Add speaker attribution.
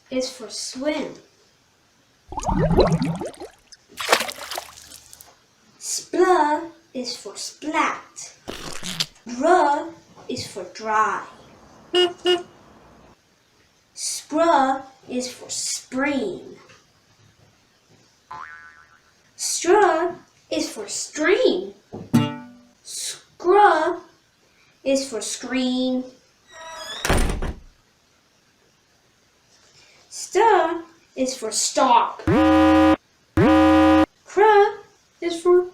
Speaker 1: is for swim. Spl is for splat. Dr is for dry. Spr is for spring. Str is for string. Scr is for screen. St is for stop. Cr is for